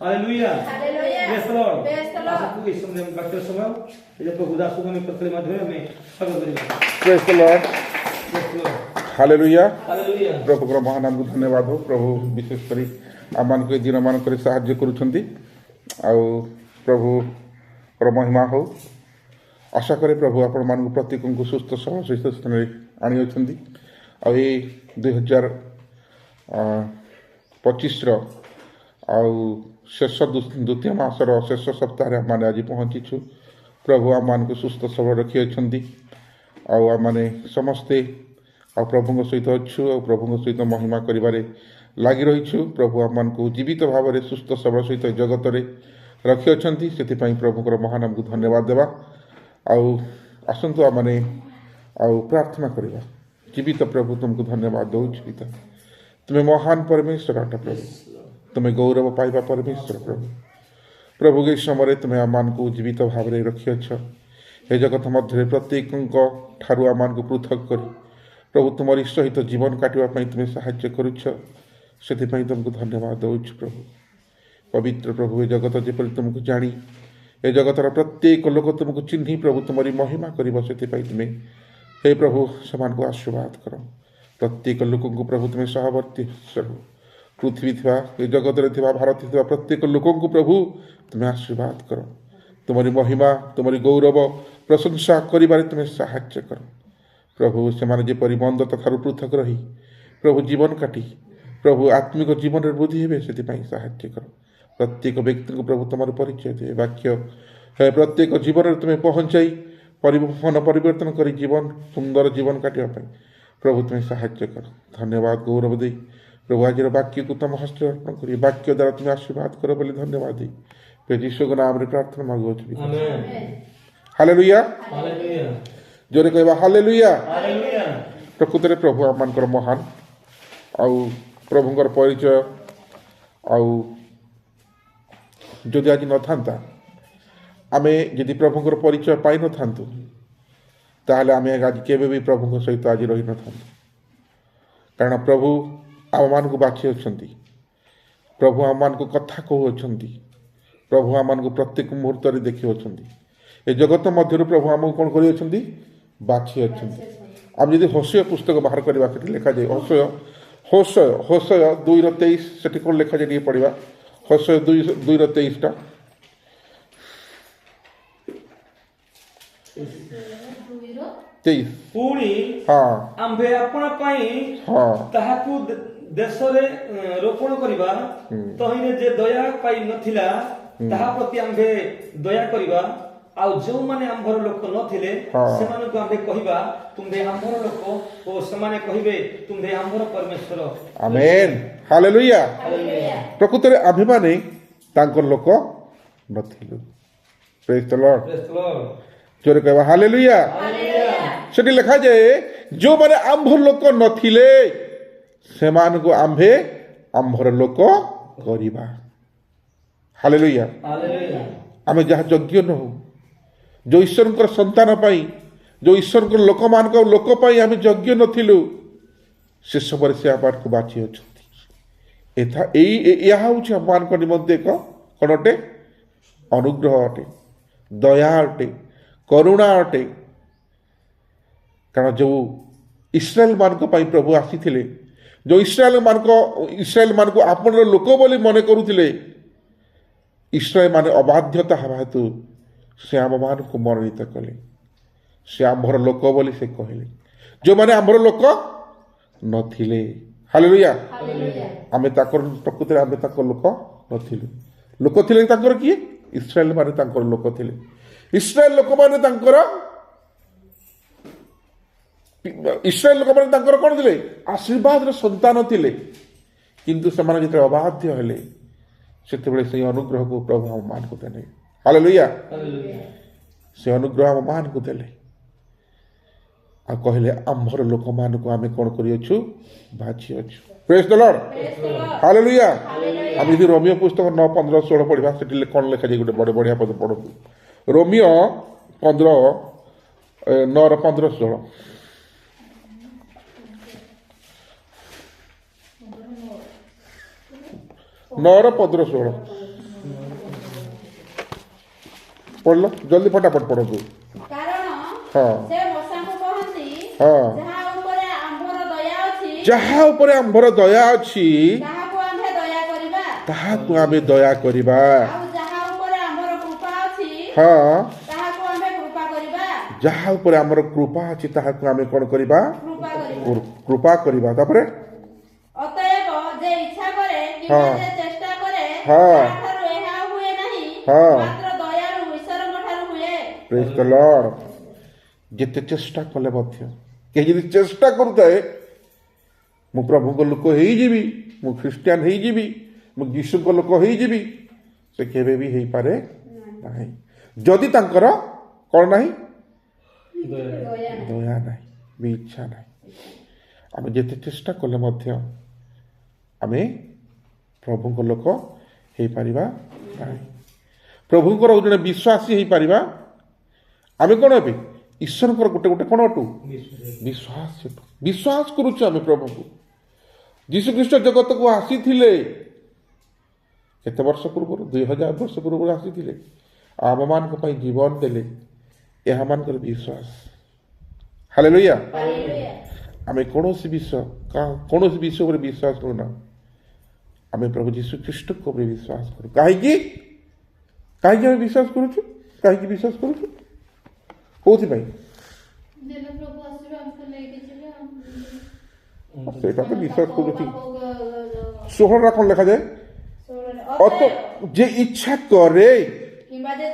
Hallelujah hallelujah praise the lord praise the lord आशा इस समय वाक्य समय ये प्रभु दास को में प्रकल्प माध्यम में स्वागत करेंगे praise the lord praise the lord hallelujah hallelujah प्रभुଙ୍କର ମହାନାମ କୁ ଧନ୍ୟବାଦ हो प्रभु विशेष କରି ଆମମାନଙ୍କୁ ଏ ଦିନମାନଙ୍କରେ ସାହାଯ୍ୟ କରୁଛନ୍ତି ଆଉ ପ୍ରଭୁଙ୍କର ମହିମା ହଉ ଆଶା କରେ ପ୍ରଭୁ ଆପଣମାନଙ୍କୁ ପ୍ରତ୍ୟେକଙ୍କୁ ସୁସ୍ଥ ସହ ସୁସ୍ଥ ସ୍ଥାନରେ ଆଣିଅଛନ୍ତି ଆଉ ଏ 2025ର ଆଉ ଶେଷ ଦ୍ୱିତୀୟ ମାସର ଶେଷ ସପ୍ତାହରେ ଆମମାନେ ଆଜି ପହଞ୍ଚିଛୁ ପ୍ରଭୁ ଆମମାନଙ୍କୁ ସୁସ୍ଥ ସବଳ ରଖିଅଛନ୍ତି ଆଉ ଆମମାନେ ସମସ୍ତେ ଆଉ ପ୍ରଭୁଙ୍କ ସହିତ ଅଛୁ ଆଉ ପ୍ରଭୁଙ୍କ ସହିତ ମହିମା କରିବାରେ ଲାଗି ରହିଛୁ ପ୍ରଭୁ ଆମମାନଙ୍କୁ ଜୀବିତ ଭାବରେ ସୁସ୍ଥ ସବଳ ସହିତ ଜଗତରେ ରଖିଅଛନ୍ତି ସେଥିପାଇଁ ପ୍ରଭୁଙ୍କର ମହାନାମକୁ ଧନ୍ୟବାଦ ଦେବା ଆଉ ଆସନ୍ତୁ ଆମମାନେ ଆଉ ପ୍ରାର୍ଥନା କରିବା ଜୀବିତ ପ୍ରଭୁ ତୁମକୁ ଧନ୍ୟବାଦ ଦେଉଛୁ ପିତା ତୁମେ ମହାନ ପରମେଶ୍ୱର ଅଟ ପ୍ରଭୁ ତୁମେ ଗୌରବ ପାଇବା ପରମେଶ୍ୱର ପ୍ରଭୁ ପ୍ରଭୁ ଏ ସମୟରେ ତୁମେ ଆମମାନଙ୍କୁ ଜୀବିତ ଭାବରେ ରଖିଅଛ ଏ ଜଗତ ମଧ୍ୟରେ ପ୍ରତ୍ୟେକଙ୍କ ଠାରୁ ଆମମାନଙ୍କୁ ପୃଥକ କରି ପ୍ରଭୁ ତୁମରି ସହିତ ଜୀବନ କାଟିବା ପାଇଁ ତୁମେ ସାହାଯ୍ୟ କରୁଛ ସେଥିପାଇଁ ତୁମକୁ ଧନ୍ୟବାଦ ଦେଉଛୁ ପ୍ରଭୁ ପବିତ୍ର ପ୍ରଭୁ ଏ ଜଗତ ଯେପରି ତୁମକୁ ଜାଣି ଏ ଜଗତର ପ୍ରତ୍ୟେକ ଲୋକ ତୁମକୁ ଚିହ୍ନି ପ୍ରଭୁ ତୁମରି ମହିମା କରିବ ସେଥିପାଇଁ ତୁମେ ହେ ପ୍ରଭୁ ସେମାନଙ୍କୁ ଆଶୀର୍ବାଦ କର ପ୍ରତ୍ୟେକ ଲୋକଙ୍କୁ ପ୍ରଭୁ ତୁମେ ସହବର୍ତ୍ତୀ ପ୍ରଭୁ ପୃଥିବୀ ଥିବା ଏ ଜଗତରେ ଥିବା ଭାରତରେ ଥିବା ପ୍ରତ୍ୟେକ ଲୋକଙ୍କୁ ପ୍ରଭୁ ତୁମେ ଆଶୀର୍ବାଦ କର ତୁମରି ମହିମା ତୁମରି ଗୌରବ ପ୍ରଶଂସା କରିବାରେ ତୁମେ ସାହାଯ୍ୟ କର ପ୍ରଭୁ ସେମାନେ ଯେପରି ମନ୍ଦତା ଠାରୁ ପୃଥକ ରହି ପ୍ରଭୁ ଜୀବନ କାଟି ପ୍ରଭୁ ଆତ୍ମିକ ଜୀବନରେ ବୃଦ୍ଧି ହେବେ ସେଥିପାଇଁ ସାହାଯ୍ୟ କର ପ୍ରତ୍ୟେକ ବ୍ୟକ୍ତିଙ୍କୁ ପ୍ରଭୁ ତୁମର ପରିଚୟ ଦିଏ ବାକ୍ୟ ପ୍ରତ୍ୟେକ ଜୀବନରେ ତୁମେ ପହଞ୍ଚାଇ ପରିବହନ ପରିବର୍ତ୍ତନ କରି ଜୀବନ ସୁନ୍ଦର ଜୀବନ କାଟିବା ପାଇଁ ପ୍ରଭୁ ତୁମେ ସାହାଯ୍ୟ କର ଧନ୍ୟବାଦ ଗୌରବ ଦେଇ ପ୍ରଭୁ ଆଜିର ବାକ୍ୟକୁ ତୁମ ହସ୍ତରେ ଅର୍ପଣ କରି ବାକ୍ୟ ଦ୍ୱାରା ତୁମେ ଆଶୀର୍ବାଦ କର ବୋଲି ଧନ୍ୟବାଦ ଦେଇ ଯୀଶୁଙ୍କ ନାମରେ ପ୍ରାର୍ଥନା ମାଗୁଅଛୁ ହାଲେଲୁୟା हालेलुया ଜୋରେ କହିବା ହାଲେଲୁୟା हालेलुया ପ୍ରକୃତରେ ପ୍ରଭୁ ଆମମାନଙ୍କର ମହାନ ଆଉ ପ୍ରଭୁଙ୍କର ପରିଚୟ ଆଉ ଯଦି ଆଜି ନଥାନ୍ତା ଆମେ ଯଦି ପ୍ରଭୁଙ୍କର ପରିଚୟ ପାଇନଥାନ୍ତୁ ତାହେଲେ ଆମେ ଆଜି କେବେ ବି ପ୍ରଭୁଙ୍କ ସହିତ ଆଜି ରହିନଥାନ୍ତୁ କାରଣ ପ୍ରଭୁ ଆମମାନଙ୍କୁ ବାଛି ଅଛନ୍ତି ପ୍ରଭୁ ଆମମାନଙ୍କୁ କଥା କହୁଅଛନ୍ତି ପ୍ରଭୁ ଆମମାନଙ୍କୁ ପ୍ରତ୍ୟେକ ମୁହୂର୍ତ୍ତରେ ଦେଖିଅଛନ୍ତି ଏ ଜଗତ ମଧ୍ୟରୁ ପ୍ରଭୁ ଆମକୁ କ'ଣ କରିଅଛନ୍ତି ବାଛି ଅଛନ୍ତି ଆମେ ଯଦି ହୋସେୟ ପୁସ୍ତକ ବାହାର କରିବା ସେଠି ଲେଖାଯାଏ ହୋସେୟ 2:23 ସେଠି କ'ଣ ଲେଖାଯାଏ ଟିକେ ପଢ଼ିବା ହୋସେୟ 2:23ଟା ପୁଣି ହଁ ଆମ୍ଭେ ଆପଣ ପାଇଁ ହଁ ତାହାକୁ ଦେଶରେ ରୋପଣ କରିବା ତହିଁରେ ଯେ ଦୟା ପାଇ ନଥିଲା ତାହା ପ୍ରତି ଆମ୍ଭେ ଦୟା କରିବା ଆଉ ଯେଉଁମାନେ ଆମ୍ଭର ଲୋକ ନଥିଲେ ସେମାନଙ୍କୁ ଆମ୍ଭେ କହିବା ତୁମ୍ଭେ ଆମ୍ଭର ଲୋକ ଓ ସେମାନେ କହିବେ ତୁମ୍ଭେ ଆମ୍ଭର ପରମେଶ୍ୱର ଆମେନ୍ ହାଲେଲୁୟା ପ୍ରକୃତରେ ଆମ୍ଭେମାନେ ତାଙ୍କର ଲୋକ ନଥିଲୁ ପ୍ରେଜ୍ ଦ ଲର୍ଡ ପ୍ରେଜ୍ ଦ ଲର୍ଡ ଜୋରେ କହିବା ହାଲେଲୁୟା ସେଠି ଲେଖାଯାଏ ଯେଉଁମାନେ ଆମ୍ଭ ଲୋକ ନଥିଲେ ସେମାନଙ୍କୁ ଆମ୍ଭେ ଆମ୍ଭର ଲୋକ କରିବା ହାଲେଲୁୟା ହାଲେଲୁୟା ଆମେ ଯାହା ଯୋଗ୍ୟ ନହୁ ଯେଉଁ ଈଶ୍ୱରଙ୍କର ସନ୍ତାନ ପାଇଁ ଯେଉଁ ଈଶ୍ୱରଙ୍କର ଲୋକମାନଙ୍କ ଲୋକ ପାଇଁ ଆମେ ଯୋଗ୍ୟ ନଥିଲୁ ସେ ସମୟରେ ସେ ଆମମାନଙ୍କୁ ବାଛି ଅଛନ୍ତି ଏହା ହେଉଛି ଆମମାନଙ୍କ ନିମନ୍ତେ ଏକ କ'ଣ ଅଟେ ଅନୁଗ୍ରହ ଅଟେ ଦୟା ଅଟେ କରୁଣା ଅଟେ କାରଣ ଯେଉଁ ଇସ୍ରାଏଲ ମାନଙ୍କ ପାଇଁ ପ୍ରଭୁ ଆସିଥିଲେ ଯେଉଁ ଇସ୍ରାଏଲ ମାନଙ୍କୁ ଆପଣର ଲୋକ ବୋଲି ମନେ କରୁଥିଲେ ଇସ୍ରାଏଲ ମାନେ ଅବାଧ୍ୟତା ହେବା ହେତୁ ସେ ଆମମାନଙ୍କୁ ମନୋନୀତ କଲେ ସେ ଆମ୍ଭର ଲୋକ ବୋଲି ସେ କହିଲେ ଯେଉଁମାନେ ଆମ୍ଭର ଲୋକ ନଥିଲେ ହାଲେଲୁୟା ଆମେ ତାଙ୍କର ପ୍ରକୃତରେ ଆମେ ତାଙ୍କ ଲୋକ ନଥିଲୁ ଲୋକ ଥିଲେ ତାଙ୍କର କିଏ ଇସ୍ରାଏଲ ମାନେ ତାଙ୍କର ଲୋକ ଥିଲେ ଇସ୍ରାଏଲ ଲୋକମାନେ ତାଙ୍କର କ'ଣ ଥିଲେ ଆଶୀର୍ବାଦର ସନ୍ତାନ ଥିଲେ କିନ୍ତୁ ସେମାନେ ଯେତେବେଳେ ଅବାଧ୍ୟ ହେଲେ ସେତେବେଳେ ସେହି ଅନୁଗ୍ରହକୁ ପ୍ରଭୁ ଆମମାନଙ୍କୁ ଦେଲେ ହାଲେଲୁୟା ସେ ଅନୁଗ୍ରହ ଆମମାନଙ୍କୁ ଦେଲେ ଆଉ କହିଲେ ଆମ୍ଭର ଲୋକମାନଙ୍କୁ ଆମେ କ'ଣ କରିଅଛୁ ବାଛି ଅଛୁ ପ୍ରେଜ୍ ଦ ଲର୍ଡ ହାଲେଲୁୟା ଆମେ ଯଦି ରୋମିଓ ପୁସ୍ତକ 9:15-16 ପଢ଼ିବା ସେଠି କ'ଣ ଲେଖାଯାଏ ଗୋଟେ ବଡ଼ ବଢ଼ିଆ ପଦ ପଢ଼ନ୍ତୁ ରୋମିଓ 9:15-16 9:15-16 ପଢିଲ ଜଲ୍ଦି ଫଟାଫଟ ପଢନ୍ତୁ। କାରଣ ହଁ ସେ ମଶାଙ୍କୁ କହନ୍ତି ହଁ ଯାହା ଉପରେ ଆମ୍ଭର ଦୟା ଅଛି ଯାହା ଉପରେ ଆମ୍ଭର ଦୟା ଅଛି ତାହାକୁ ଆମ୍ଭେ ଦୟା କରିବା, ତାହାକୁ ଆମେ ଦୟା କରିବା। ଆଉ ଯାହା ଉପରେ ଆମ୍ଭର କୃପା ଅଛି ହଁ ତାହାକୁ ଆମ୍ଭେ କୃପା କରିବା, ଯାହା ଉପରେ ଆମର କୃପା ଅଛି ତାହାକୁ ଆମେ କଣ କରିବା? କୃପା କରିବା। କୃପା କରିବା। ତାପରେ ଅତଏବ ଯେ ଇଚ୍ଛା କରେ କିମ୍ବା ହଁ। ଯେ ଚେଷ୍ଟା କରେ ହଁ। ତାହାଠାରୁ ଏହା ହୁଏ ନାହିଁ, ହଁ। ମାତ୍ର ଦୟାଳୁ ଈଶ୍ୱରଙ୍କ ଠାରୁ ହୁଏ। ପ୍ରେଜ୍ ଦ ଲର୍ଡ। ଯେତେ ଚେଷ୍ଟା କଲେ ମଧ୍ୟ କେହି ଯଦି ଚେଷ୍ଟା କରୁଥାଏ ମୁଁ ପ୍ରଭୁଙ୍କ ଲୋକ ହେଇଯିବି, ମୁଁ ଖ୍ରୀଷ୍ଟିଆନ ହେଇଯିବି, ମୁଁ ଯୀଶୁଙ୍କ ଲୋକ ହେଇଯିବି, ସେ କେବେ ବି ହେଇପାରେ ନାହିଁ ଯଦି ତାଙ୍କର କଣ ନାହିଁ? ଦୟା ନାହିଁ। ଦୟା ନାହିଁ ବି ଇଚ୍ଛା ନାହିଁ। ଆମେ ଯେତେ ଚେଷ୍ଟା କଲେ ମଧ୍ୟ ଆମେ ପ୍ରଭୁଙ୍କ ଲୋକ ହେଇପାରିବା ନାହିଁ। ପ୍ରଭୁଙ୍କର ଜଣେ ବିଶ୍ୱାସୀ ହେଇପାରିବା ଆମେ କଣ ହେବେ? ଈଶ୍ୱରଙ୍କର ଗୋଟେ ଗୋଟେ କଣ ଅଟୁ? ବିଶ୍ୱାସ ଅଟୁ। ବିଶ୍ୱାସ କରୁଛୁ ଆମେ ପ୍ରଭୁଙ୍କୁ। ଯୀଶୁଖ୍ରୀଷ୍ଟ ଜଗତକୁ ଆସିଥିଲେ କେତେ ବର୍ଷ ପୂର୍ବରୁ? 2000 ବର୍ଷ ପୂର୍ବରୁ ଆସିଥିଲେ। ଆମମାନଙ୍କ ପାଇଁ ଜୀବନ ଦେଲେ। ଏହା ମାନଙ୍କର ବିଶ୍ୱାସ। ହାଲେଲୁୟା। ହାଲେଲୁୟା। ଆମେ କୌଣସି ବିଷୟ ଉପରେ ବିଶ୍ୱାସ କରୁନା। ଆମେ ପ୍ରଭୁ ଯୀଶୁ ଖ୍ରୀଷ୍ଟଙ୍କ ଉପରେ ବିଶ୍ୱାସ କରୁ। କାହିଁକି ଆମେ ବିଶ୍ୱାସ କରୁଛୁ? କାହିଁକି ବିଶ୍ୱାସ କରୁଛୁ? କୋଉଥିପାଇଁ? ସେଇଟା ତ ବିଶ୍ୱାସ କରୁଛି। 16 କଣ ଲେଖାଯାଏ? ଅତ ଯେ ଇଚ୍ଛା କରେ କିମ୍ବା ଯେ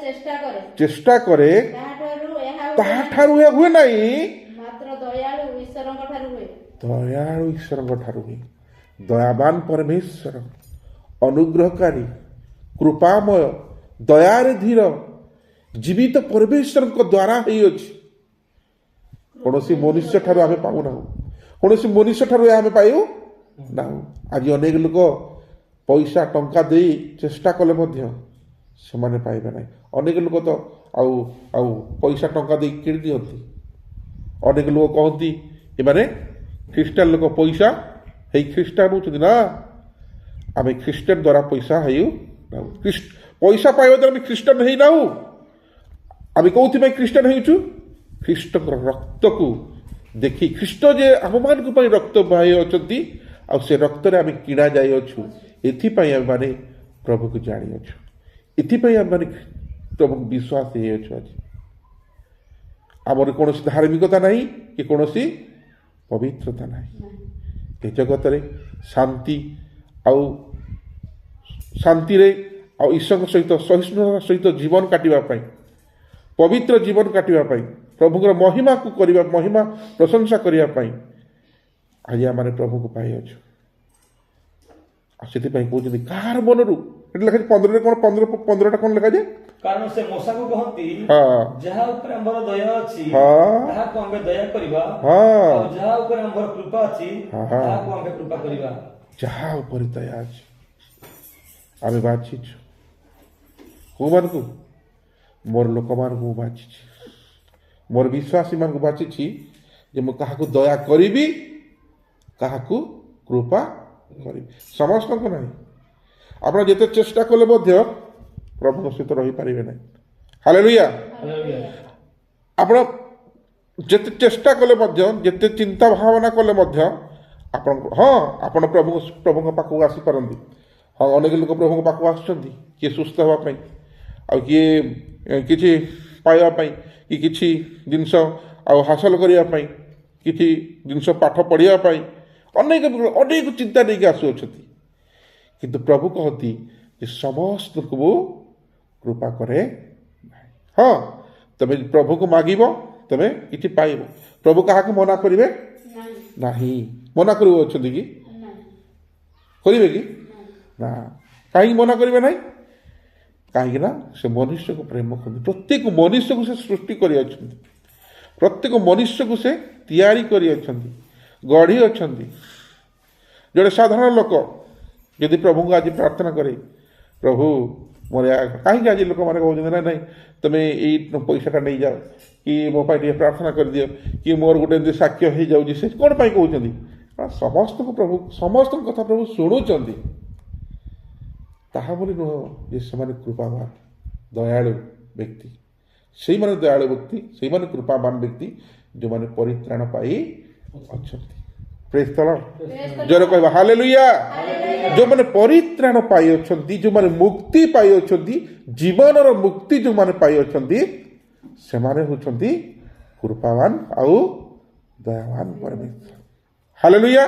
ଚେଷ୍ଟା କରେ ତାହାଠାରୁ ଏହା ହୁଏ ନାହିଁ, ମାତ୍ର ଦୟାଳୁ ଈଶ୍ୱରଙ୍କ ଠାରୁ ହୁଏ। ଦୟାଳୁ ଈଶ୍ୱରଙ୍କ ଠାରୁ ହୁଏ। ଦୟାବାନ ପରମେଶ୍ୱର, ଅନୁଗ୍ରହକାରୀ, କୃପାମୟ, ଦୟାରେ ଧୀର, ଜୀବିତ ପରମେଶ୍ୱରଙ୍କ ଦ୍ୱାରା ହେଇଅଛି। କୌଣସି ମନୁଷ୍ୟ ଠାରୁ ଆମେ ପାଉନାହୁଁ। କୌଣସି ମନୁଷ୍ୟ ଠାରୁ ଆମେ ପାଇବୁ ନାହୁଁ। ଆଜି ଅନେକ ଲୋକ ପଇସା ଟଙ୍କା ଦେଇ ଚେଷ୍ଟା କଲେ ମଧ୍ୟ ସେମାନେ ପାଇବେ ନାହିଁ। ଅନେକ ଲୋକ ତ ଆଉ ପଇସା ଟଙ୍କା ଦେଇ କିଣି ଦିଅନ୍ତି। ଅନେକ ଲୋକ କହନ୍ତି ଏମାନେ ଖ୍ରୀଷ୍ଟିଆନ ଲୋକ ପଇସା ହେଇ ଖ୍ରୀଷ୍ଟିଆନ ହଉଛନ୍ତି। ନା, ଆମେ ଖ୍ରୀଷ୍ଟିଆନ ଦ୍ୱାରା ପଇସା ହେଇନାହୁଁ। ପଇସା ପାଇବା ଦ୍ୱାରା ଆମେ ଖ୍ରୀଷ୍ଟିଆନ ହେଇନାହୁଁ। ଆମେ କୋଉଥିପାଇଁ ଖ୍ରୀଷ୍ଟିଆନ ହେଉଛୁ? ଖ୍ରୀଷ୍ଟଙ୍କର ରକ୍ତକୁ ଦେଖି। ଖ୍ରୀଷ୍ଟ ଯେ ଆମମାନଙ୍କ ପାଇଁ ରକ୍ତ ବାହି ଅଛନ୍ତି ଆଉ ସେ ରକ୍ତରେ ଆମେ କିଣା ଯାଇଅଛୁ। ଏଥିପାଇଁ ଆମେମାନେ ପ୍ରଭୁକୁ ଜାଣିଅଛୁ। ଏଥିପାଇଁ ଆମେମାନେ ପ୍ରଭୁକୁ ବିଶ୍ୱାସ ହେଇଅଛୁ। ଆଜି ଆମର କୌଣସି ଧାର୍ମିକତା ନାହିଁ କି କୌଣସି ପବିତ୍ରତା ନାହିଁ। ଏ ଜଗତରେ ଶାନ୍ତିରେ ଆଉ ଈଶ୍ୱରଙ୍କ ସହିତ ସହିଷ୍ଣୁତାର ସହିତ ଜୀବନ କାଟିବା ପାଇଁ, ପବିତ୍ର ଜୀବନ କାଟିବା ପାଇଁ, ପ୍ରଭୁଙ୍କର ମହିମା ପ୍ରଶଂସା କରିବା ପାଇଁ ଆଜି ଆମେ ପ୍ରଭୁଙ୍କୁ ପାଇଅଛୁ। ଆଉ ସେଥିପାଇଁ କହୁଛନ୍ତି କାହାର ମନରୁ ଏଠି ଲେଖାଯାଏ 15ଟା କଣ ଲେଖାଯାଏ? କାରଣ ସେ ମଶାକୁ କହନ୍ତି ହଁ। ଯାହା ଉପରେ ଆମର ଦୟା ଅଛି ହଁ। ତାହାକୁ ଆମେ ଦୟା କରିବା, ହଁ। ଆଉ ଯାହା ଉପରେ ଆମର କୃପା ଅଛି ହଁ। ତାହାକୁ ଆମେ କୃପା କରିବା। ଯାହା ଉପରେ ଦୟା ଅଛି ଆମେ ବାଛିଛୁ। କୋଉମାନଙ୍କୁ? ମୋର ଲୋକମାନଙ୍କୁ ମୁଁ ବାଛିଛି। ମୋର ବିଶ୍ୱାସୀମାନଙ୍କୁ ବାଛିଛି ଯେ ମୁଁ କାହାକୁ ଦୟା କରିବି, କାହାକୁ କୃପା କରିବି। ସମସ୍ତଙ୍କୁ ନାହିଁ। ଆପଣ ଯେତେ ଚେଷ୍ଟା କଲେ ମଧ୍ୟ ପ୍ରଭୁଙ୍କ ସହିତ ରହିପାରିବେ ନାହିଁ। ହାଲେଲୁୟା। ଆପଣ ଯେତେ ଚେଷ୍ଟା କଲେ ମଧ୍ୟ, ଯେତେ ଚିନ୍ତା ଭାବନା କଲେ ମଧ୍ୟ ଆପଣ ପ୍ରଭୁଙ୍କ ପାଖକୁ ଆସିପାରନ୍ତି। ହଁ, ଅନେକ ଲୋକ ପ୍ରଭୁଙ୍କ ପାଖକୁ ଆସୁଛନ୍ତି, କିଏ ସୁସ୍ଥ ହେବା ପାଇଁ, ଆଉ କିଏ କିଛି ପାଇବା ପାଇଁ, କି କିଛି ଜିନିଷ ଆଉ ହାସଲ କରିବା ପାଇଁ, କିଛି ଜିନିଷ ପାଠ ପଢ଼ିବା ପାଇଁ ଅନେକ ଚିନ୍ତା ନେଇକି ଆସୁଅଛନ୍ତି। କିନ୍ତୁ ପ୍ରଭୁ କହନ୍ତି ଯେ ସମସ୍ତଙ୍କୁ ମୁଁ କୃପା କରେ ନାହିଁ। ହଁ, ତମେ ପ୍ରଭୁକୁ ମାଗିବ ତମେ କିଛି ପାଇବ। ପ୍ରଭୁ କାହାକୁ ମନା କରିବେ ନାହିଁ। ମନା କରୁଅଛନ୍ତି କି? କରିବେ କି? ନା। କାହିଁକି ମନା କରିବେ ନାହିଁ? କାହିଁକି ନା ସେ ମନୁଷ୍ୟକୁ ପ୍ରେମ କରନ୍ତି। ପ୍ରତ୍ୟେକ ମନୁଷ୍ୟକୁ ସେ ସୃଷ୍ଟି କରିଅଛନ୍ତି। ପ୍ରତ୍ୟେକ ମନୁଷ୍ୟକୁ ସେ ତିଆରି କରିଅଛନ୍ତି, ଗଢ଼ି ଅଛନ୍ତି। ଜଣେ ସାଧାରଣ ଲୋକ ଯଦି ପ୍ରଭୁଙ୍କୁ ଆଜି ପ୍ରାର୍ଥନା କରେ, ପ୍ରଭୁ ମୋର କାହିଁକି ଆଜି ଲୋକମାନେ କହୁଛନ୍ତି ନାଇଁ ତମେ ଏଇ ପଇସାଟା ନେଇଯାଅ, କି ମୋ ପାଇଁ ଟିକେ ପ୍ରାର୍ଥନା କରିଦିଅ, କି ମୋର ଗୋଟେ ଏମିତି ସାକ୍ଷ୍ୟ ହେଇଯାଉଛି। ସେ କ'ଣ ପାଇଁ କହୁଛନ୍ତି? କାରଣ ସମସ୍ତଙ୍କ କଥା ପ୍ରଭୁ ଶୁଣୁଛନ୍ତି। ତାହା ବୋଲି ନୁହଁ ଯେ ସେମାନେ କୃପାବାନ, ଦୟାଳୁ ବ୍ୟକ୍ତି, ସେଇମାନେ ଦୟାଳୁ ବ୍ୟକ୍ତି, ସେଇମାନେ କୃପାବାନ ବ୍ୟକ୍ତି ଯେଉଁମାନେ ପରିତ୍ରାଣ ପାଇ ଅଛନ୍ତି। ପ୍ରେଜ୍ ଦ ଲର୍ଡ। ଜୋରେ କହିବା ହାଲେଲୁୟା। ଯେଉଁମାନେ ପରିତ୍ରାଣ ପାଇଅଛନ୍ତି, ଯେଉଁମାନେ ମୁକ୍ତି ପାଇଅଛନ୍ତି, ଜୀବନର ମୁକ୍ତି ଯେଉଁମାନେ ପାଇଅଛନ୍ତି, ସେମାନେ ହେଉଛନ୍ତି କୃପାବାନ ଆଉ ଦୟାବାନ ପରମେଶ୍ୱର। ହାଲେଲୁୟା।